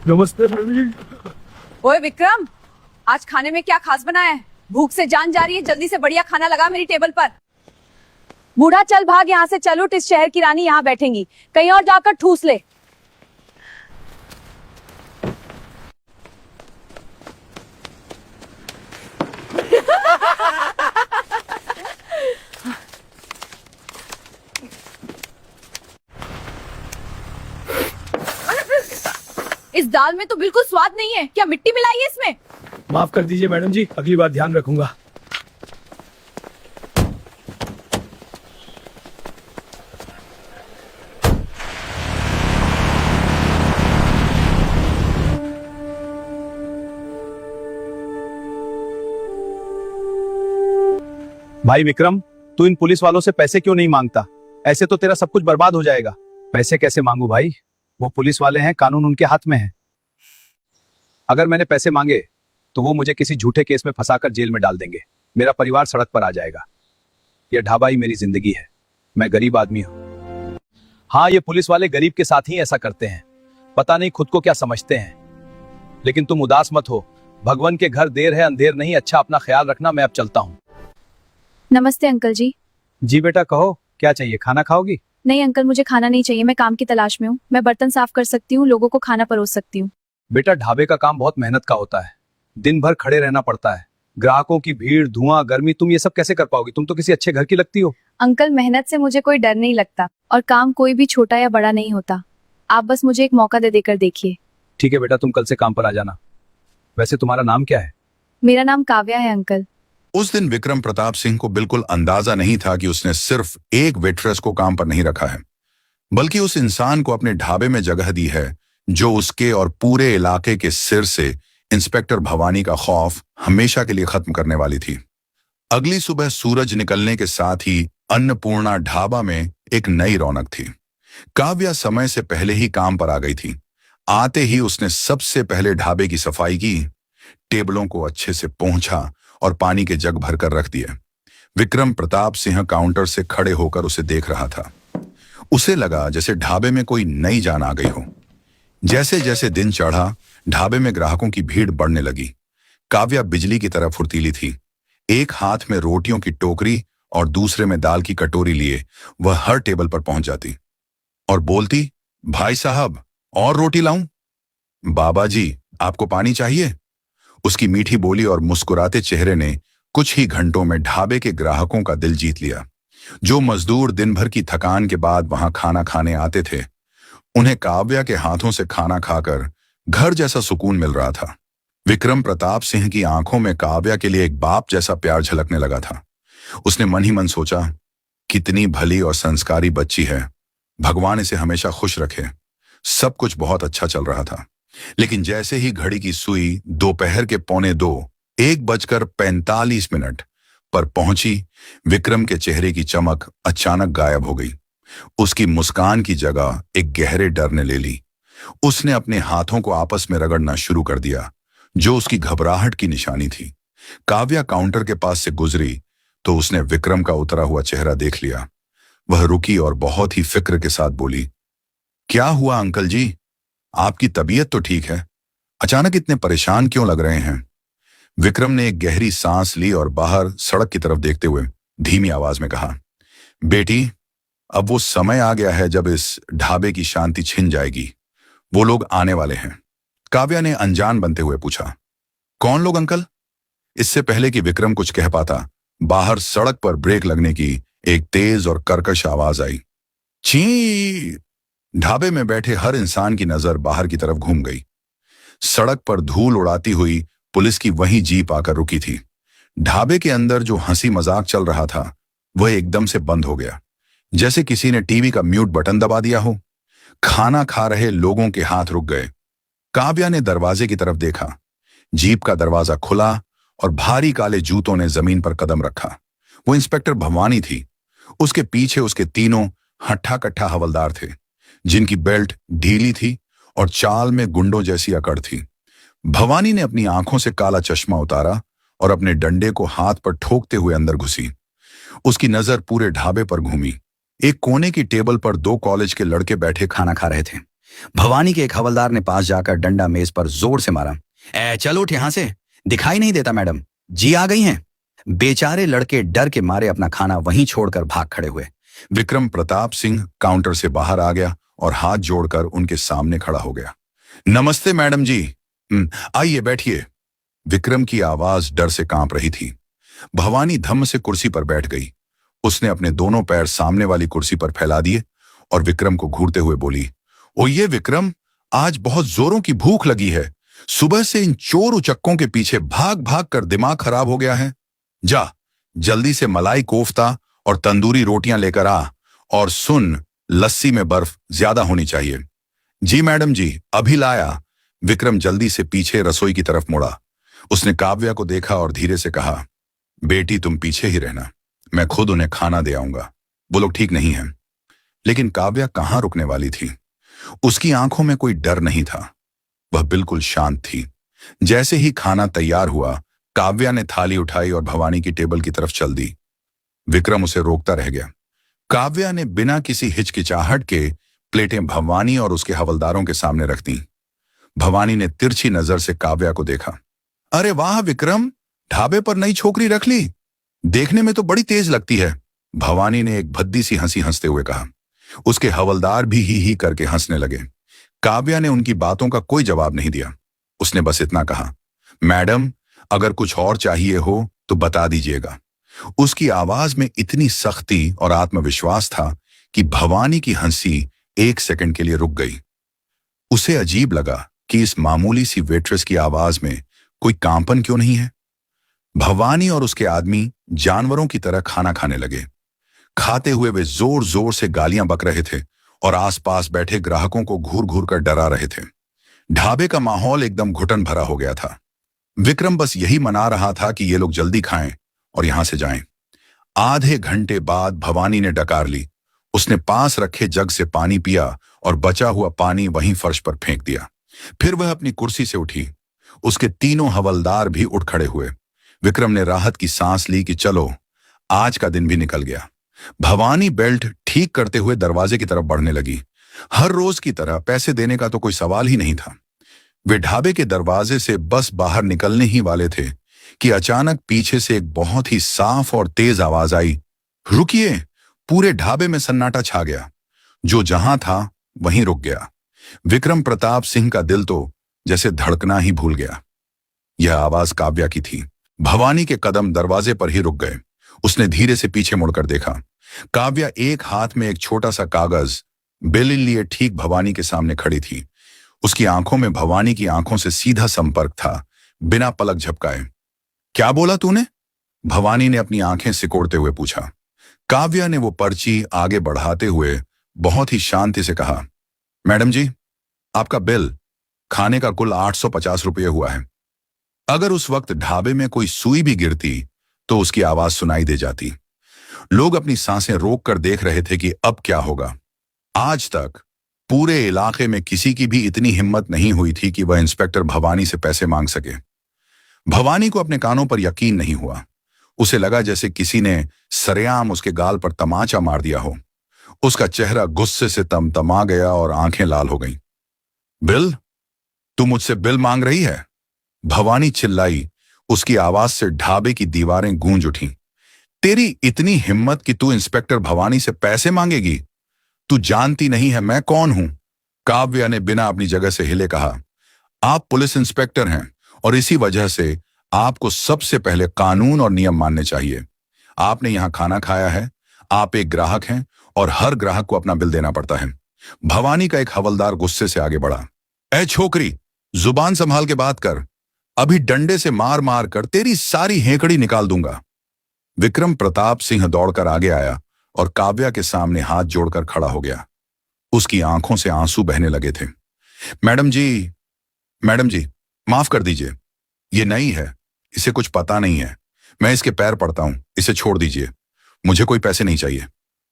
नमस्ते भाभी। ओए विक्रम, आज खाने में क्या खास बनाया है? भूख से जान जा रही है, जल्दी से बढ़िया खाना लगा मेरी टेबल पर। बूढ़ा चल भाग यहाँ से, चल उठ, इस शहर की रानी यहाँ बैठेंगी, कहीं और जाकर ठूस ले। इस दाल में तो बिल्कुल स्वाद नहीं है, क्या मिट्टी मिलाई है इसमें? माफ कर दीजिए मैडम जी, अगली बार ध्यान रखूंगा। भाई विक्रम, तू इन पुलिस वालों से पैसे क्यों नहीं मांगता? ऐसे तो तेरा सब कुछ बर्बाद हो जाएगा। पैसे कैसे मांगू भाई? वो पुलिस वाले हैं, कानून उनके हाथ में है। अगर मैंने पैसे मांगे तो वो मुझे किसी झूठे केस में फंसाकर जेल में डाल देंगे। मेरा परिवार सड़क पर आ जाएगा। यह ढाबा ही मेरी जिंदगी है। मैं गरीब आदमी हूँ। हाँ, ये पुलिस वाले गरीब के साथ ही ऐसा करते हैं। पता नहीं खुद को क्या समझते हैं। लेकिन तुम उदास मत हो, भगवान के घर देर है अंधेर नहीं। अच्छा, अपना ख्याल रखना, मैं अब चलता हूँ। नमस्ते अंकल जी। जी बेटा, कहो क्या चाहिए? खाना खाओगी? नहीं अंकल, मुझे खाना नहीं चाहिए, मैं काम की तलाश में हूँ। मैं बर्तन साफ कर सकती हूँ, लोगों को खाना परोस सकती हूँ। बेटा, ढाबे का काम बहुत मेहनत का होता है। दिन भर खड़े रहना पड़ता है। ग्राहकों की भीड़, धुआं, गर्मी, तुम ये सब कैसे कर पाओगी? तुम तो किसी अच्छे घर की लगती हो। अंकल, मेहनत से मुझे कोई डर नहीं लगता, और काम कोई भी छोटा या बड़ा नहीं होता। आप बस मुझे एक मौका दे देकर देखिए। ठीक है बेटा, तुम कल से काम पर आ जाना। वैसे तुम्हारा नाम क्या है? मेरा नाम काव्या है अंकल। उस दिन विक्रम प्रताप सिंह को बिल्कुल अंदाजा नहीं था कि उसने सिर्फ एक वेट्रेस को काम पर नहीं रखा है, बल्कि उस इंसान को अपने ढाबे में जगह दी है जो उसके और पूरे इलाके के सिर से इंस्पेक्टर भवानी का खौफ हमेशा के लिए खत्म करने वाली थी। अगली सुबह सूरज निकलने के साथ ही अन्नपूर्णा ढाबा में एक नई रौनक थी। काव्या समय से पहले ही काम पर आ गई थी। आते ही उसने सबसे पहले ढाबे की सफाई की, टेबलों को अच्छे से पोंछा और पानी के जग भरकर रख दिए। विक्रम प्रताप सिंह काउंटर से खड़े होकर उसे देख रहा था। उसे लगा जैसे ढाबे में कोई नई जान आ गई हो। जैसे जैसे दिन चढ़ा, ढाबे में ग्राहकों की भीड़ बढ़ने लगी। काव्या बिजली की तरह फुर्तीली थी। एक हाथ में रोटियों की टोकरी और दूसरे में दाल की कटोरी लिए वह हर टेबल पर पहुंच जाती और बोलती, भाई साहब, और रोटी लाऊं? बाबा जी, आपको पानी चाहिए? उसकी मीठी बोली और मुस्कुराते चेहरे ने कुछ ही घंटों में ढाबे के ग्राहकों का दिल जीत लिया। जो मजदूर दिन भर की थकान के बाद वहां खाना खाने आते थे, उन्हें काव्या के हाथों से खाना खाकर घर जैसा सुकून मिल रहा था। विक्रम प्रताप सिंह की आंखों में काव्या के लिए एक बाप जैसा प्यार झलकने लगा था। उसने मन ही मन सोचा, कितनी भली और संस्कारी बच्ची है, भगवान इसे हमेशा खुश रखे। सब कुछ बहुत अच्छा चल रहा था। लेकिन जैसे ही घड़ी की सुई दोपहर के 1:45, 1:45 पर पहुंची, विक्रम के चेहरे की चमक अचानक गायब हो गई। उसकी मुस्कान की जगह एक गहरे डर ने ले ली। उसने अपने हाथों को आपस में रगड़ना शुरू कर दिया, जो उसकी घबराहट की निशानी थी। काव्या काउंटर के पास से गुजरी तो उसने विक्रम का उतरा हुआ चेहरा देख लिया। वह रुकी और बहुत ही फिक्र के साथ बोली, क्या हुआ अंकल जी? आपकी तबीयत तो ठीक है, अचानक इतने परेशान क्यों लग रहे हैं? विक्रम ने एक गहरी सांस ली और बाहर सड़क की तरफ देखते हुए धीमी आवाज में कहा, बेटी, अब वो समय आ गया है जब इस ढाबे की शांति छिन जाएगी। वो लोग आने वाले हैं। काव्या ने अनजान बनते हुए पूछा, कौन लोग अंकल? इससे पहले कि विक्रम कुछ कह पाता, बाहर सड़क पर ब्रेक लगने की एक तेज और कर्कश आवाज आई। छी! ढाबे में बैठे हर इंसान की नजर बाहर की तरफ घूम गई। सड़क पर धूल उड़ाती हुई पुलिस की वही जीप आकर रुकी थी। ढाबे के अंदर जो हंसी मजाक चल रहा था वह एकदम से बंद हो गया, जैसे किसी ने टीवी का म्यूट बटन दबा दिया हो। खाना खा रहे लोगों के हाथ रुक गए। काव्या ने दरवाजे की तरफ देखा। जीप का दरवाजा खुला और भारी काले जूतों ने जमीन पर कदम रखा। वो इंस्पेक्टर भवानी थी। उसके पीछे उसके तीनों हट्ठा कट्ठा हवलदार थे, जिनकी बेल्ट ढीली थी और चाल में गुंडों जैसी अकड़ थी। भवानी ने अपनी आंखों से काला चश्मा उतारा और अपने डंडे को हाथ पर ठोकते हुए अंदर घुसी। उसकी नजर पूरे ढाबे पर घूमी। एक कोने की टेबल पर 2 कॉलेज के लड़के बैठे खाना खा रहे थे। भवानी के एक हवलदार ने पास जाकर डंडा मेज पर जोर से मारा। ए चल उठ यहां से, दिखाई नहीं देता मैडम, जी आ गई हैं। बेचारे लड़के डर के मारे अपना खाना वहीं छोड़कर भाग खड़े हुए। विक्रम प्रताप सिंह काउंटर से बाहर आ गया और हाथ जोड़कर उनके सामने खड़ा हो गया। नमस्ते मैडम जी, आइए बैठिए। विक्रम की आवाज डर से कांप रही थी। भवानी धम्म से कुर्सी पर बैठ गई। उसने अपने दोनों पैर सामने वाली कुर्सी पर फैला दिए और विक्रम को घूरते हुए बोली, ओ ये विक्रम, आज बहुत जोरों की भूख लगी है। सुबह से इन चोर उचक्कों के पीछे भाग भाग कर दिमाग खराब हो गया है। जा जल्दी से मलाई कोफ्ता और तंदूरी रोटियां लेकर आ, और सुन, लस्सी में बर्फ ज्यादा होनी चाहिए। जी मैडम जी, अभी लाया। विक्रम जल्दी से पीछे रसोई की तरफ मुड़ा। उसने काव्या को देखा और धीरे से कहा, बेटी तुम पीछे ही रहना, मैं खुद उन्हें खाना दे आऊंगा। वो लोग ठीक नहीं है। लेकिन काव्या कहां रुकने वाली थी। उसकी आंखों में कोई डर नहीं था। वह बिल्कुल शांत थी। जैसे ही खाना तैयार हुआ, काव्या ने थाली उठाई और भवानी की टेबल की तरफ चल दी। विक्रम उसे रोकता रह गया। काव्या ने बिना किसी हिचकिचाहट के प्लेटें भवानी और उसके हवलदारों के सामने रख दी। भवानी ने तिरछी नजर से काव्या को देखा। अरे वाह विक्रम, ढाबे पर नई छोकरी रख ली, देखने में तो बड़ी तेज लगती है। भवानी ने एक भद्दी सी हंसी हंसते हुए कहा। उसके हवलदार भी ही करके हंसने लगे। काव्या ने उनकी बातों का कोई जवाब नहीं दिया। उसने बस इतना कहा, मैडम अगर कुछ और चाहिए हो तो बता दीजिएगा। उसकी आवाज में इतनी सख्ती और आत्मविश्वास था कि भवानी की हंसी एक सेकंड के लिए रुक गई। उसे अजीब लगा कि इस मामूली सी वेट्रेस की आवाज में कोई कांपन क्यों नहीं है। भवानी और उसके आदमी जानवरों की तरह खाना खाने लगे। खाते हुए वे जोर जोर से गालियां बक रहे थे और आसपास बैठे ग्राहकों को घूर घूर कर डरा रहे थे। ढाबे का माहौल एकदम घुटन भरा हो गया था। विक्रम बस यही मना रहा था कि ये लोग जल्दी खाएं और यहां से जाएं। आधे घंटे बाद भवानी ने डकार ली। उसने पास रखे जग से पानी पिया और बचा हुआ पानी वहीं फर्श पर फेंक दिया। फिर वह अपनी कुर्सी से उठी। उसके तीनों हवलदार भी उठ खड़े हुए। विक्रम ने राहत की सांस ली कि चलो, आज का दिन भी निकल गया। भवानी बेल्ट ठीक करते हुए दरवाजे की तरफ बढ़ने लगी। हर रोज की तरह पैसे देने का तो कोई सवाल ही नहीं था। वे ढाबे के दरवाजे से बस बाहर निकलने ही वाले थे कि अचानक पीछे से एक बहुत ही साफ और तेज आवाज आई, रुकिए। पूरे ढाबे में सन्नाटा छा गया। जो जहां था वहीं रुक गया। विक्रम प्रताप सिंह का दिल तो जैसे धड़कना ही भूल गया। यह आवाज काव्या की थी। भवानी के कदम दरवाजे पर ही रुक गए। उसने धीरे से पीछे मुड़कर देखा। काव्या एक हाथ में एक छोटा सा कागज बिल लिए ठीक भवानी के सामने खड़ी थी। उसकी आंखों में भवानी की आंखों से सीधा संपर्क था, बिना पलक झपकाए। क्या बोला तूने? भवानी ने अपनी आंखें सिकोड़ते हुए पूछा। काव्या ने वो पर्ची आगे बढ़ाते हुए बहुत ही शांति से कहा, मैडम जी, आपका बिल खाने का कुल 850 रुपये हुआ है। अगर उस वक्त ढाबे में कोई सुई भी गिरती तो उसकी आवाज सुनाई दे जाती। लोग अपनी सांसें रोक कर देख रहे थे कि अब क्या होगा। आज तक पूरे इलाके में किसी की भी इतनी हिम्मत नहीं हुई थी कि वह इंस्पेक्टर भवानी से पैसे मांग सके। भवानी को अपने कानों पर यकीन नहीं हुआ। उसे लगा जैसे किसी ने सरेआम उसके गाल पर तमाचा मार दिया हो। उसका चेहरा गुस्से से तमतमा गया और आंखें लाल हो गईं। बिल? तू मुझसे बिल मांग रही है? भवानी चिल्लाई। उसकी आवाज से ढाबे की दीवारें गूंज उठीं। तेरी इतनी हिम्मत कि तू इंस्पेक्टर भवानी से पैसे मांगेगी? तू जानती नहीं है मैं कौन हूं? काव्या ने बिना अपनी जगह से हिले कहा, आप पुलिस इंस्पेक्टर हैं और इसी वजह से आपको सबसे पहले कानून और नियम मानने चाहिए। आपने यहां खाना खाया है, आप एक ग्राहक हैं और हर ग्राहक को अपना बिल देना पड़ता है। भवानी का एक हवलदार गुस्से से आगे बढ़ा। ए छोकरी, जुबान संभाल के बात कर, अभी डंडे से मार मार कर तेरी सारी हेकड़ी निकाल दूंगा। विक्रम प्रताप सिंह दौड़कर आगे आया और काव्या के सामने हाथ जोड़कर खड़ा हो गया। उसकी आंखों से आंसू बहने लगे थे। मैडम जी, माफ कर दीजिए, ये नई है, इसे कुछ पता नहीं है। मैं इसके पैर पड़ता हूं, इसे छोड़ दीजिए, मुझे कोई पैसे नहीं चाहिए,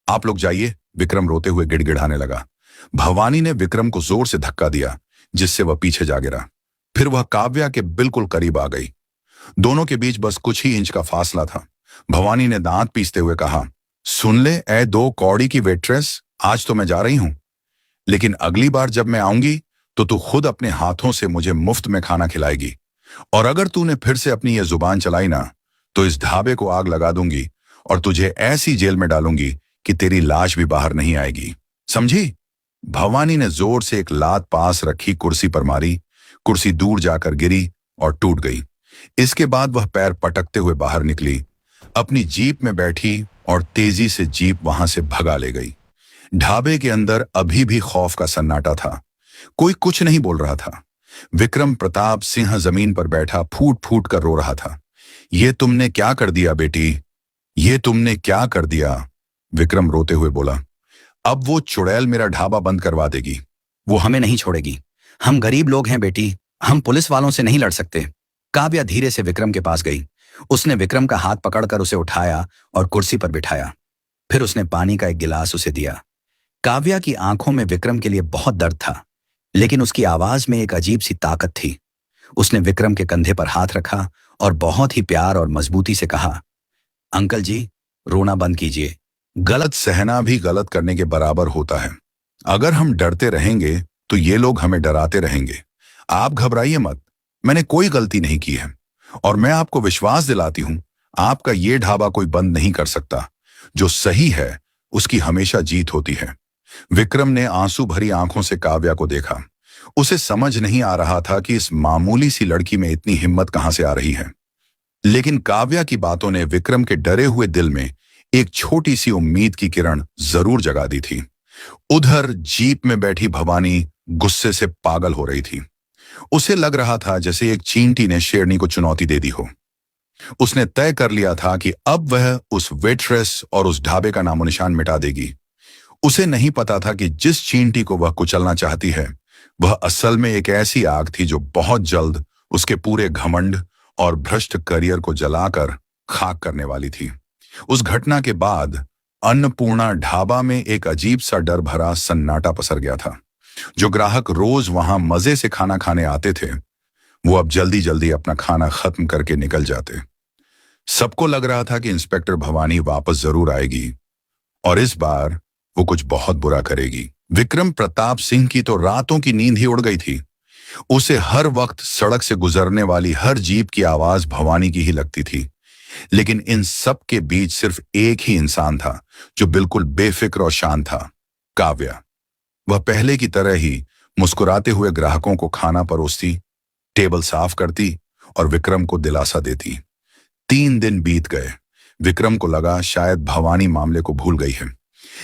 आप लोग जाइए। विक्रम रोते हुए गिड़गिड़ाने लगा। भवानी ने विक्रम को जोर से धक्का दिया, जिससे वह पीछे जा गिरा। फिर वह काव्या के बिल्कुल करीब आ गई। दोनों के बीच बस कुछ ही इंच का फासला था। भवानी ने दांत पीसते हुए कहा, सुन ले ए 2 कौड़ी की वेट्रेस, आज तो मैं जा रही हूं। लेकिन अगली बार जब मैं आऊंगी तो तू खुद अपने हाथों से मुझे मुफ्त में खाना खिलाएगी। और अगर तूने फिर से अपनी ये जुबान चलाई ना तो इस ढाबे को आग लगा दूंगी और तुझे ऐसी जेल में डालूंगी कि तेरी लाश भी बाहर नहीं आएगी, समझी? भवानी ने जोर से एक लात पास रखी कुर्सी पर मारी। कुर्सी दूर जाकर गिरी और टूट गई। इसके बाद वह पैर पटकते हुए बाहर निकली, अपनी जीप में बैठी और तेजी से जीप वहां से भगा ले गई। ढाबे के अंदर अभी भी खौफ का सन्नाटा था। कोई कुछ नहीं बोल रहा था। विक्रम प्रताप सिंह जमीन पर बैठा फूट फूट कर रो रहा था। ये तुमने क्या कर दिया बेटी, ये तुमने क्या कर दिया? विक्रम रोते हुए बोला। अब वो चुड़ैल मेरा ढाबा बंद करवा देगी। वो हमें नहीं छोड़ेगी। हम गरीब लोग हैं बेटी, हम पुलिस वालों से नहीं लड़ सकते। काव्या धीरे से विक्रम के पास गई। उसने विक्रम का हाथ पकड़कर उसे उठाया और कुर्सी पर बिठाया। फिर उसने पानी का एक गिलास उसे दिया। काव्या की आंखों में विक्रम के लिए बहुत दर्द था, लेकिन उसकी आवाज में एक अजीब सी ताकत थी। उसने विक्रम के कंधे पर हाथ रखा और बहुत ही प्यार और मजबूती से कहा, अंकल जी, रोना बंद कीजिए। गलत सहना भी गलत करने के बराबर होता है। अगर हम डरते रहेंगे तो ये लोग हमें डराते रहेंगे। आप घबराइए मत, मैंने कोई गलती नहीं की है और मैं आपको विश्वास दिलाती हूं, आपका ये ढाबा कोई बंद नहीं कर सकता। जो सही है उसकी हमेशा जीत होती है। विक्रम ने आंसू भरी आंखों से काव्या को देखा। उसे समझ नहीं आ रहा था कि इस मामूली सी लड़की में इतनी हिम्मत कहां से आ रही है, लेकिन काव्या की बातों ने विक्रम के डरे हुए दिल में एक छोटी सी उम्मीद की किरण जरूर जगा दी थी। उधर जीप में बैठी भवानी गुस्से से पागल हो रही थी। उसे लग रहा था जैसे एक चींटी ने शेरनी को चुनौती दे दी हो। उसने तय कर लिया था कि अब वह उस वेट्रेस और उस ढाबे का नामो निशान मिटा देगी। उसे नहीं पता था कि जिस चींटी को वह कुचलना चाहती है वह असल में एक ऐसी आग थी जो बहुत जल्द उसके पूरे घमंड और भ्रष्ट करियर को जलाकर खाक करने वाली थी। उस घटना के बाद अन्नपूर्णा ढाबा में एक अजीब सा डर भरा सन्नाटा पसर गया था। जो ग्राहक रोज वहां मजे से खाना खाने आते थे वो अब जल्दी जल्दी अपना खाना खत्म करके निकल जाते। सबको लग रहा था कि इंस्पेक्टर भवानी वापस जरूर आएगी और इस बार वो कुछ बहुत बुरा करेगी। विक्रम प्रताप सिंह की तो रातों की नींद ही उड़ गई थी। उसे हर वक्त सड़क से गुजरने वाली हर जीप की आवाज भवानी की ही लगती थी, लेकिन इन सब के बीच सिर्फ एक ही इंसान था जो बिल्कुल बेफिक्र और शांत था, काव्या। वह पहले की तरह ही मुस्कुराते हुए ग्राहकों को खाना परोसती, टेबल साफ करती और विक्रम को दिलासा देती। 3 दिन बीत गए। विक्रम को लगा शायद भवानी मामले को भूल गई है,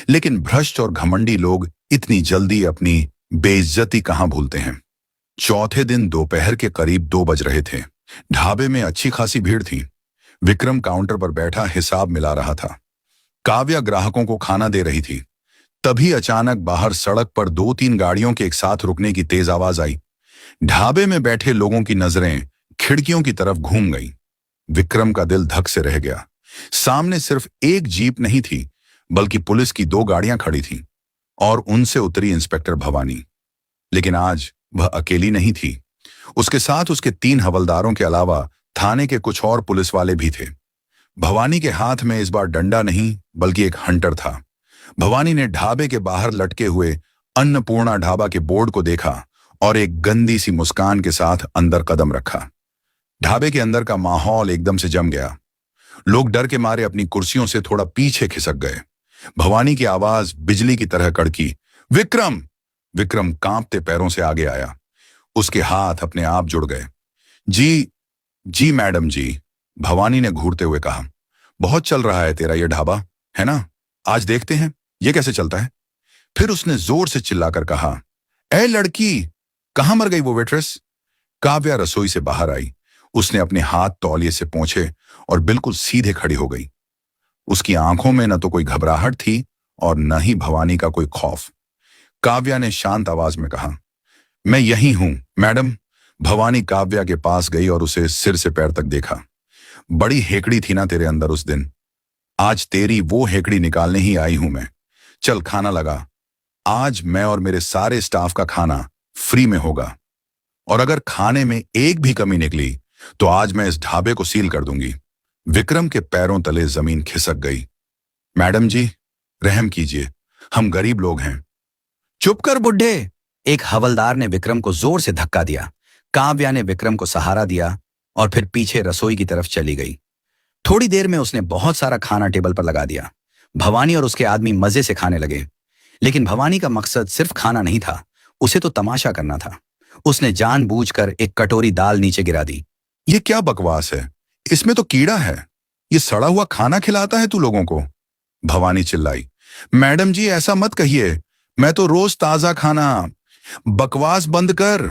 लेकिन भ्रष्ट और घमंडी लोग इतनी जल्दी अपनी बेइज्जती कहां भूलते हैं। चौथे दिन दोपहर के करीब 2 बज रहे थे। ढाबे में अच्छी खासी भीड़ थी। विक्रम काउंटर पर बैठा हिसाब मिला रहा था। काव्या ग्राहकों को खाना दे रही थी। तभी अचानक बाहर सड़क पर 2-3 गाड़ियों के एक साथ रुकने की तेज आवाज आई। ढाबे में बैठे लोगों की नजरें खिड़कियों की तरफ घूम गईं। विक्रम का दिल धक से रह गया। सामने सिर्फ एक जीप नहीं थी, बल्कि पुलिस की 2 गाड़ियां खड़ी थीं और उनसे उतरी इंस्पेक्टर भवानी। लेकिन आज वह अकेली नहीं थी। उसके साथ उसके 3 हवलदारों के अलावा थाने के कुछ और पुलिस वाले भी थे। भवानी के हाथ में इस बार डंडा नहीं बल्कि एक हंटर था। भवानी ने ढाबे के बाहर लटके हुए अन्नपूर्णा ढाबा के बोर्ड को देखा और एक गंदी सी मुस्कान के साथ अंदर कदम रखा। ढाबे के अंदर का माहौल एकदम से जम गया। लोग डर के मारे अपनी कुर्सियों से थोड़ा पीछे खिसक गए। भवानी की आवाज बिजली की तरह कड़की, विक्रम! विक्रम कांपते पैरों से आगे आया। उसके हाथ अपने आप जुड़ गए। जी मैडम जी, भवानी ने घूरते हुए कहा। बहुत चल रहा है तेरा ये ढाबा, है ना? आज देखते हैं ये कैसे चलता है। फिर उसने जोर से चिल्लाकर कहा, ए लड़की, कहां मर गई वो वेट्रेस? काव्या रसोई से बाहर आई। उसने अपने हाथ तौलिए से पोंछे और बिल्कुल सीधे खड़ी हो गई। उसकी आंखों में न तो कोई घबराहट थी और न ही भवानी का कोई खौफ। काव्या ने शांत आवाज में कहा, मैं यही हूं मैडम। भवानी काव्या के पास गई और उसे सिर से पैर तक देखा। बड़ी हेकड़ी थी ना तेरे अंदर उस दिन, आज तेरी वो हेकड़ी निकालने ही आई हूं मैं। चल खाना लगा। आज मैं और मेरे सारे स्टाफ का खाना फ्री में होगा और अगर खाने में एक भी कमी निकली तो आज मैं इस ढाबे को सील कर दूंगी। विक्रम के पैरों तले जमीन खिसक गई। मैडम जी, रहम कीजिए, हम गरीब लोग हैं। चुप कर बुड्ढे! एक हवलदार ने विक्रम को जोर से धक्का दिया। काव्या ने विक्रम को सहारा दिया और फिर पीछे रसोई की तरफ चली गई। थोड़ी देर में उसने बहुत सारा खाना टेबल पर लगा दिया। भवानी और उसके आदमी मजे से खाने लगे, लेकिन भवानी का मकसद सिर्फ खाना नहीं था, उसे तो तमाशा करना था। उसने जानबूझकर एक कटोरी दाल नीचे गिरा दी। ये क्या बकवास है? इसमें तो कीड़ा है। ये सड़ा हुआ खाना खिलाता है तू लोगों को? भवानी चिल्लाई। मैडम जी ऐसा मत कहिए, मैं तो रोज ताजा खाना। बकवास बंद कर।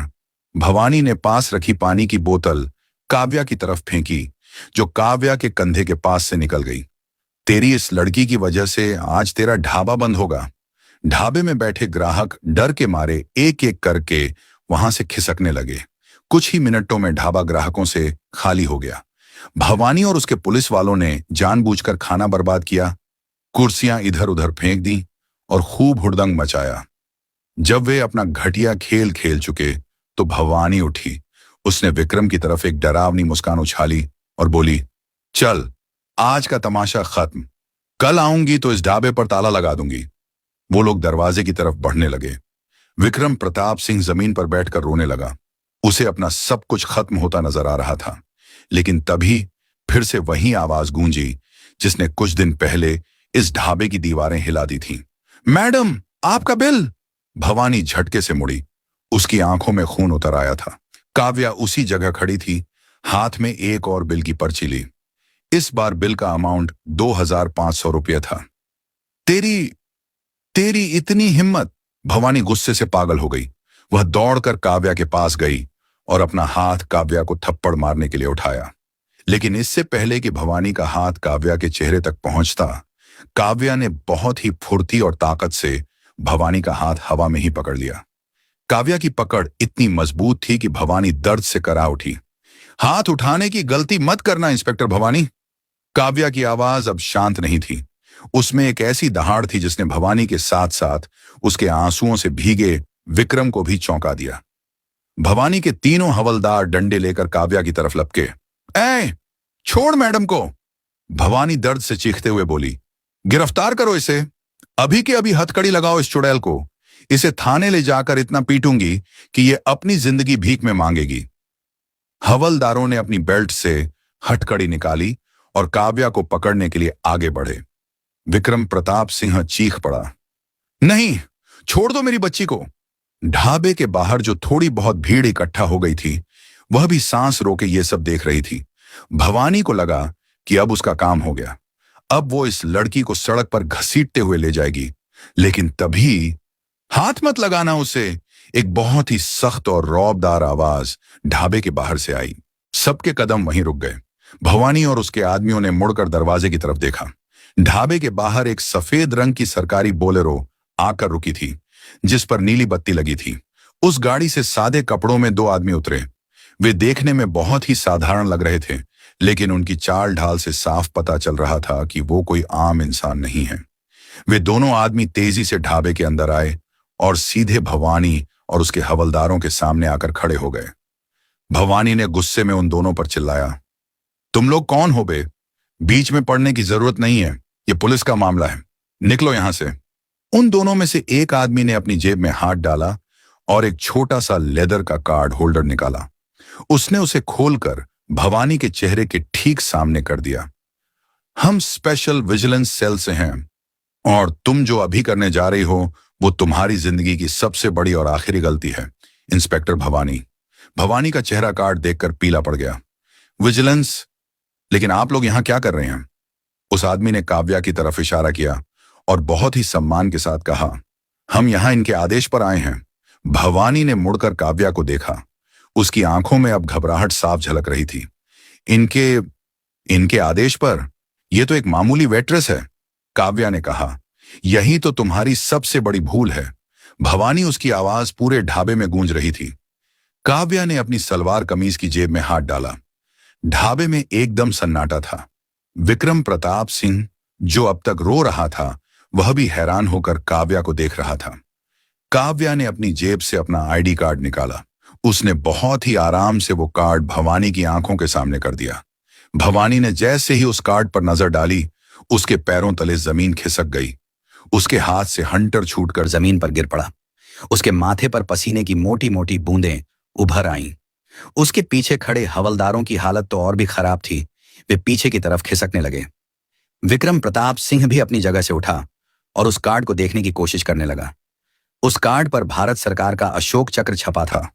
भवानी ने पास रखी पानी की बोतल काव्या की तरफ फेंकी, जो काव्या के कंधे के पास से निकल गई। तेरी इस लड़की की वजह से आज तेरा ढाबा बंद होगा। ढाबे में बैठे ग्राहक डर के मारे एक एक करके वहां से खिसकने लगे। कुछ ही मिनटों में ढाबा ग्राहकों से खाली हो गया। भवानी और उसके पुलिस वालों ने जानबूझकर खाना बर्बाद किया, कुर्सियां इधर उधर फेंक दी और खूब हुड़दंग मचाया। जब वे अपना घटिया खेल खेल चुके तो भवानी उठी। उसने विक्रम की तरफ एक डरावनी मुस्कान उछाली और बोली, चल आज का तमाशा खत्म। कल आऊंगी तो इस ढाबे पर ताला लगा दूंगी। वो लोग दरवाजे की तरफ बढ़ने लगे। विक्रम प्रताप सिंह जमीन पर बैठकर रोने लगा। उसे अपना सब कुछ खत्म होता नजर आ रहा था। लेकिन तभी फिर से वही आवाज गूंजी जिसने कुछ दिन पहले इस ढाबे की दीवारें हिला दी थीं। मैडम, आपका बिल! भवानी झटके से मुड़ी। उसकी आंखों में खून उतर आया था। काव्या उसी जगह खड़ी थी, हाथ में एक और बिल की पर्ची ली। इस बार बिल का अमाउंट 2500 रुपये था। तेरी इतनी हिम्मत! भवानी गुस्से से पागल हो गई। वह दौड़कर काव्या के पास गई और अपना हाथ काव्या को थप्पड़ मारने के लिए उठाया। लेकिन इससे पहले कि भवानी का हाथ काव्या के चेहरे तक पहुंचता, काव्या ने बहुत ही फुर्ती और ताकत से भवानी का हाथ हवा में ही पकड़ लिया। काव्या की पकड़ इतनी मजबूत थी कि भवानी दर्द से करा उठी। हाथ उठाने की गलती मत करना इंस्पेक्टर भवानी। काव्या की आवाज अब शांत नहीं थी। उसमें एक ऐसी दहाड़ थी जिसने भवानी के साथ साथ उसके आंसुओं से भीगे विक्रम को भी चौंका दिया। भवानी के तीनों हवलदार डंडे लेकर काव्या की तरफ लपके। ए, छोड़ मैडम को! भवानी दर्द से चीखते हुए बोली। गिरफ्तार करो इसे, अभी के अभी हथकड़ी लगाओ इस चुड़ैल को। इसे थाने ले जाकर इतना पीटूंगी कि ये अपनी जिंदगी भीख में मांगेगी। हवलदारों ने अपनी बेल्ट से हथकड़ी निकाली और काव्या को पकड़ने के लिए आगे बढ़े। विक्रम प्रताप सिंह चीख पड़ा, नहीं, छोड़ दो मेरी बच्ची को। ढाबे के बाहर जो थोड़ी बहुत भीड़ इकट्ठा हो गई थी, वह भी सांस रोके ये सब देख रही थी। भवानी को लगा कि अब उसका काम हो गया। अब वो इस लड़की को सड़क पर घसीटते हुए ले जाएगी। लेकिन तभी, हाथ मत लगाना उसे! एक बहुत ही सख्त और रौबदार आवाज ढाबे के बाहर से आई। सबके कदम वहीं रुक गए। भवानी और उसके आदमियों ने मुड़कर दरवाजे की तरफ देखा। ढाबे के बाहर एक सफेद रंग की सरकारी बोलेरो आकर रुकी थी, जिस पर नीली बत्ती लगी थी। उस गाड़ी से सादे कपड़ों में दो आदमी उतरे। वे देखने में बहुत ही साधारण लग रहे थे, लेकिन उनकी चाल ढाल से साफ पता चल रहा था कि वो कोई आम इंसान नहीं है। वे दोनों आदमी तेजी से ढाबे के अंदर आए और सीधे भवानी और उसके हवलदारों के सामने आकर खड़े हो गए। भवानी ने गुस्से में उन दोनों पर चिल्लाया, तुम लोग कौन हो बे? बीच में पड़ने की जरूरत नहीं है, ये पुलिस का मामला है, निकलो यहां से। उन दोनों में से एक आदमी ने अपनी जेब में हाथ डाला और एक छोटा सा लेदर का कार्ड होल्डर निकाला। उसने उसे खोलकर भवानी के चेहरे के ठीक सामने कर दिया। हम स्पेशल विजिलेंस सेल से हैं और तुम जो अभी करने जा रही हो वो तुम्हारी जिंदगी की सबसे बड़ी और आखिरी गलती है, इंस्पेक्टर भवानी। भवानी का चेहरा कार्ड देखकर पीला पड़ गया। विजिलेंस? लेकिन आप लोग यहां क्या कर रहे हैं? उस आदमी ने काव्या की तरफ इशारा किया और बहुत ही सम्मान के साथ कहा, हम यहां इनके आदेश पर आए हैं। भवानी ने मुड़कर काव्या को देखा। उसकी आंखों में अब घबराहट साफ झलक रही थी। इनके आदेश पर? यह तो एक मामूली वेट्रेस है, काव्या ने कहा। यही तो तुम्हारी सबसे बड़ी भूल है। भवानी, उसकी आवाज पूरे ढाबे में गूंज रही थी। काव्या ने अपनी सलवार कमीज की जेब में हाथ डाला। ढाबे में एकदम सन्नाटा था। विक्रम प्रताप सिंह, जो अब तक रो रहा था, वह भी हैरान होकर काव्या को देख रहा था। काव्या ने अपनी जेब से अपना आईडी कार्ड निकाला। उसने बहुत ही आराम से वो कार्ड भवानी की आंखों के सामने कर दिया। भवानी ने जैसे ही उस कार्ड पर नजर डाली, उसके पैरों तले जमीन खिसक गई। उसके हाथ से हंटर छूटकर जमीन पर गिर पड़ा। उसके माथे पर पसीने की मोटी मोटी बूंदें उभर आईं। उसके पीछे खड़े हवलदारों की हालत तो और भी खराब थी। वे पीछे की तरफ खिसकने लगे। विक्रम प्रताप सिंह भी अपनी जगह से उठा और उस कार्ड को देखने की कोशिश करने लगा। उस कार्ड पर भारत सरकार का अशोक चक्र छपा था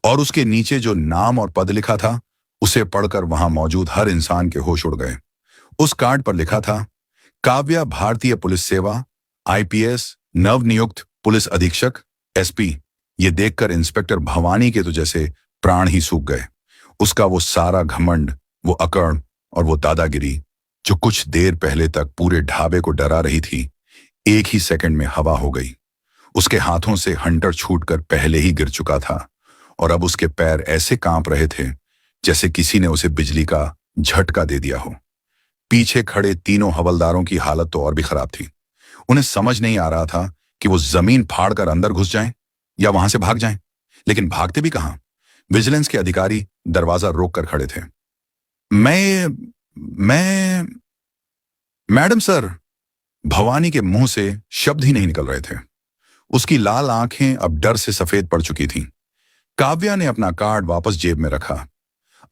और उसके नीचे जो नाम और पद लिखा था उसे पढ़कर वहां मौजूद हर इंसान के होश उड़ गए। उस कार्ड पर लिखा था, काव्या भारतीय पुलिस सेवा, आईपीएस, नवनियुक्त पुलिस अधीक्षक, एसपी। ये देखकर इंस्पेक्टर भवानी के तो जैसे प्राण ही सूख गए। उसका वो सारा घमंड, वो अकड़ और वो दादागिरी जो कुछ देर पहले तक पूरे ढाबे को डरा रही थी, एक ही सेकंड में हवा हो गई। उसके हाथों से हंटर छूटकर पहले ही गिर चुका था और अब उसके पैर ऐसे कांप रहे थे जैसे किसी ने उसे बिजली का झटका दे दिया हो। पीछे खड़े तीनों हवलदारों की हालत तो और भी खराब थी। उन्हें समझ नहीं आ रहा था कि वो जमीन फाड़कर अंदर घुस जाएं या वहां से भाग जाएं, लेकिन भागते भी कहां। विजिलेंस के अधिकारी दरवाजा रोक कर खड़े थे। मैं मैडम सर। भवानी के मुंह से शब्द ही नहीं निकल रहे थे। उसकी लाल आंखें अब डर से सफेद पड़ चुकी थीं। काव्या ने अपना कार्ड वापस जेब में रखा।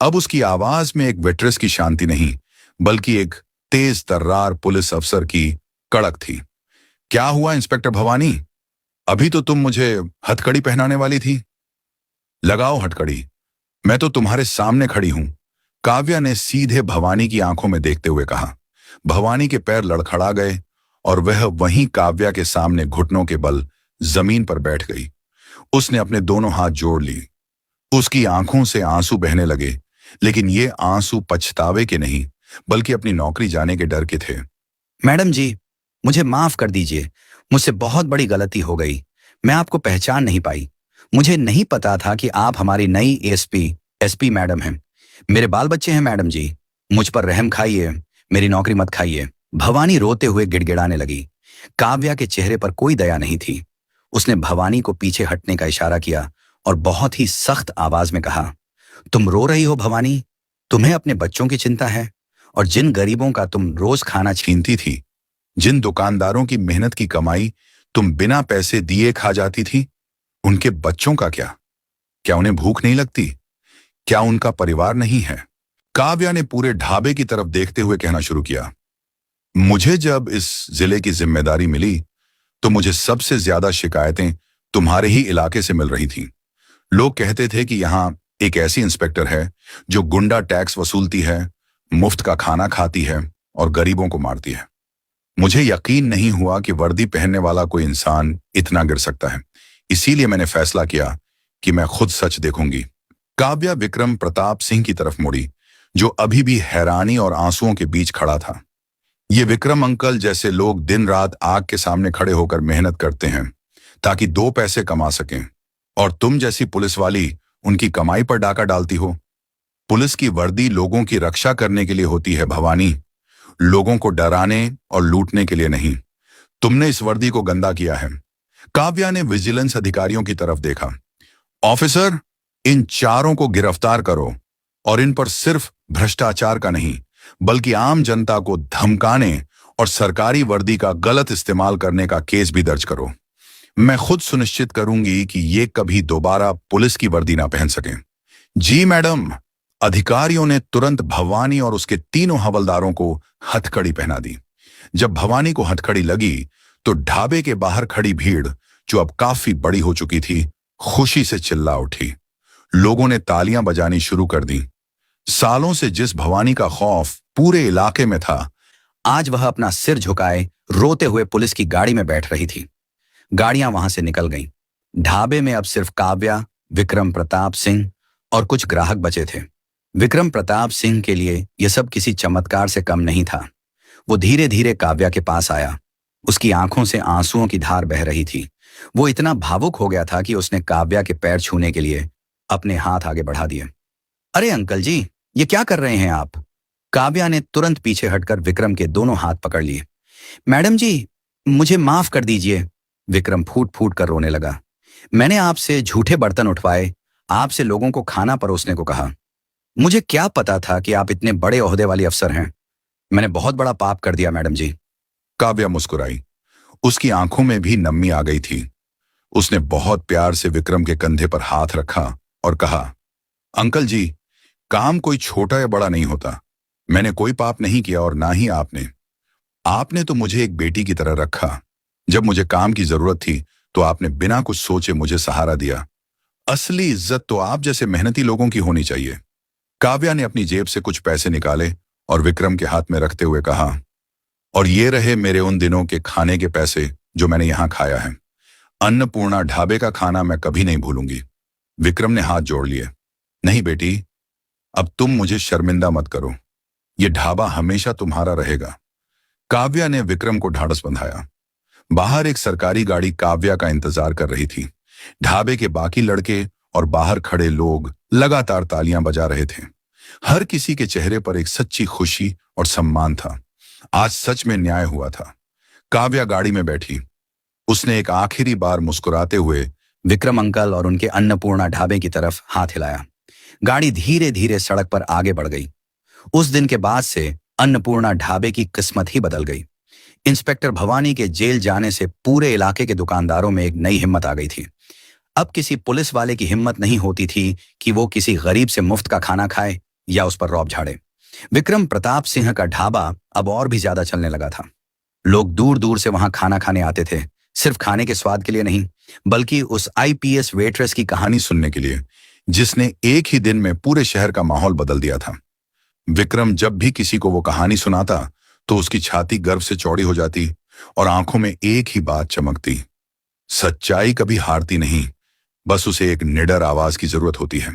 अब उसकी आवाज में एक वेट्रेस की शांति नहीं, बल्कि एक तेज तर्रार पुलिस अफसर की कड़क थी। क्या हुआ इंस्पेक्टर भवानी? अभी तो तुम मुझे हथकड़ी पहनाने वाली थी। लगाओ हथकड़ी, मैं तो तुम्हारे सामने खड़ी हूं, काव्या ने सीधे भवानी की आंखों में देखते हुए कहा। भवानी के पैर लड़खड़ा गए और वह वहीं काव्या के सामने घुटनों के बल जमीन पर बैठ गई। उसने अपने दोनों हाथ जोड़ ली। उसकी आंखों से आंसू बहने लगे, लेकिन ये आंसू पछतावे के नहीं, बल्कि अपनी नौकरी जाने के डर के थे। मैडम जी, मुझे माफ कर दीजिए, मुझसे बहुत बड़ी गलती हो गई। मैं आपको पहचान नहीं पाई। मुझे नहीं पता था कि आप हमारी नई एसपी मैडम हैं। मेरे बाल बच्चे हैं मैडम जी, मुझ पर रहम खाइए, मेरी नौकरी मत खाइए। भवानी रोते हुए गिड़गिड़ाने लगी। काव्या के चेहरे पर कोई दया नहीं थी। उसने भवानी को पीछे हटने का इशारा किया और बहुत ही सख्त आवाज में कहा, तुम रो रही हो भवानी? तुम्हें अपने बच्चों की चिंता है और जिन गरीबों का तुम रोज खाना छीनती थी, जिन दुकानदारों की मेहनत की कमाई तुम बिना पैसे दिए खा जाती थी, उनके बच्चों का क्या? क्या उन्हें भूख नहीं लगती? क्या उनका परिवार नहीं है? काव्या ने पूरे ढाबे की तरफ देखते हुए कहना शुरू किया। मुझे जब इस जिले की जिम्मेदारी मिली तो मुझे सबसे ज्यादा शिकायतें तुम्हारे ही इलाके से मिल रही थीं। लोग कहते थे कि यहां एक ऐसी इंस्पेक्टर है जो गुंडा टैक्स वसूलती है, मुफ्त का खाना खाती है और गरीबों को मारती है। मुझे यकीन नहीं हुआ कि वर्दी पहनने वाला कोई इंसान इतना गिर सकता है। इसीलिए मैंने फैसला किया कि मैं खुद सच देखूंगी। काव्या विक्रम प्रताप सिंह की तरफ मुड़ी, जो अभी भी हैरानी और आंसुओं के बीच खड़ा था। ये विक्रम अंकल जैसे लोग दिन रात आग के सामने खड़े होकर मेहनत करते हैं ताकि 2 पैसे कमा सकें, और तुम जैसी पुलिस वाली उनकी कमाई पर डाका डालती हो। पुलिस की वर्दी लोगों की रक्षा करने के लिए होती है भवानी, लोगों को डराने और लूटने के लिए नहीं। तुमने इस वर्दी को गंदा किया है। काव्या ने विजिलेंस अधिकारियों की तरफ देखा। ऑफिसर, इन चारों को गिरफ्तार करो और इन पर सिर्फ भ्रष्टाचार का नहीं, बल्कि आम जनता को धमकाने और सरकारी वर्दी का गलत इस्तेमाल करने का केस भी दर्ज करो। मैं खुद सुनिश्चित करूंगी कि ये कभी दोबारा पुलिस की वर्दी ना पहन सकें। जी मैडम। अधिकारियों ने तुरंत भवानी और उसके तीनों हवलदारों को हथकड़ी पहना दी। जब भवानी को हथकड़ी लगी तो ढाबे के बाहर खड़ी भीड़, जो अब काफी बड़ी हो चुकी थी, खुशी से चिल्ला उठी। लोगों ने तालियां बजानी शुरू कर दी। सालों से जिस भवानी का खौफ पूरे इलाके में था, आज वह अपना सिर झुकाए रोते हुए पुलिस की गाड़ी में बैठ रही थी। गाड़ियां वहां से निकल गईं। ढाबे में अब सिर्फ काव्या, विक्रम प्रताप सिंह और कुछ ग्राहक बचे थे। विक्रम प्रताप सिंह के लिए यह सब किसी चमत्कार से कम नहीं था। वो धीरे धीरे काव्या के पास आया। उसकी आंखों से आंसुओं की धार बह रही थी। वो इतना भावुक हो गया था कि उसने काव्या के पैर छूने के लिए अपने हाथ आगे बढ़ा दिए। अरे अंकल जी, ये क्या कर रहे हैं आप? काव्या ने तुरंत पीछे हटकर विक्रम के दोनों हाथ पकड़ लिए। मैडम जी, मुझे माफ कर दीजिए। विक्रम फूट फूट कर रोने लगा। मैंने आपसे झूठे बर्तन उठवाए, आपसे लोगों को खाना परोसने को कहा। मुझे क्या पता था कि आप इतने बड़े ओहदे वाली अफसर हैं। मैंने बहुत बड़ा पाप कर दिया मैडम जी। काव्या मुस्कुराई। उसकी आंखों में भी नमी आ गई थी। उसने बहुत प्यार से विक्रम के कंधे पर हाथ रखा और कहा, अंकल जी, काम कोई छोटा या बड़ा नहीं होता। मैंने कोई पाप नहीं किया और ना ही आपने। आपने तो मुझे एक बेटी की तरह रखा। जब मुझे काम की जरूरत थी तो आपने बिना कुछ सोचे मुझे सहारा दिया। असली इज्जत तो आप जैसे मेहनती लोगों की होनी चाहिए। काव्या ने अपनी जेब से कुछ पैसे निकाले और विक्रम के हाथ में रखते हुए कहा, और ये रहे मेरे उन दिनों के खाने के पैसे जो मैंने यहां खाया है। अन्नपूर्णा ढाबे का खाना मैं कभी नहीं भूलूंगी। विक्रम ने हाथ जोड़ लिए। नहीं बेटी, अब तुम मुझे शर्मिंदा मत करो। ये ढाबा हमेशा तुम्हारा रहेगा। काव्या ने विक्रम को ढाढ़स बंधाया। बाहर एक सरकारी गाड़ी काव्या का इंतजार कर रही थी। ढाबे के बाकी लड़के और बाहर खड़े लोग लगातार तालियां बजा रहे थे। हर किसी के चेहरे पर एक सच्ची खुशी और सम्मान था। आज सच में न्याय हुआ था। काव्या गाड़ी में बैठी। उसने एक आखिरी बार मुस्कुराते हुए विक्रम अंकल और उनके अन्नपूर्णा ढाबे की तरफ हाथ हिलाया। गाड़ी धीरे धीरे सड़क पर आगे बढ़ गई। उस दिन के बाद से अन्नपूर्णा ढाबे की किस्मत ही बदल गई। इंस्पेक्टर भवानी के जेल जाने से पूरे इलाके के दुकानदारों में एक नई हिम्मत आ गई थी। अब किसी पुलिस वाले की हिम्मत नहीं होती थी कि वो किसी गरीब से मुफ्त का खाना खाए या उस पर रौब झाड़े। विक्रम प्रताप सिंह का ढाबा अब और भी ज्यादा चलने लगा था। लोग दूर दूर से वहां खाना खाने आते थे, सिर्फ खाने के स्वाद के लिए नहीं, बल्कि उस आईपीएस वेट्रेस की कहानी सुनने के लिए, जिसने एक ही दिन में पूरे शहर का माहौल बदल दिया था। विक्रम जब भी किसी को वो कहानी सुनाता तो उसकी छाती गर्व से चौड़ी हो जाती और आंखों में एक ही बात चमकती, सच्चाई कभी हारती नहीं, बस उसे एक निडर आवाज की जरूरत होती है।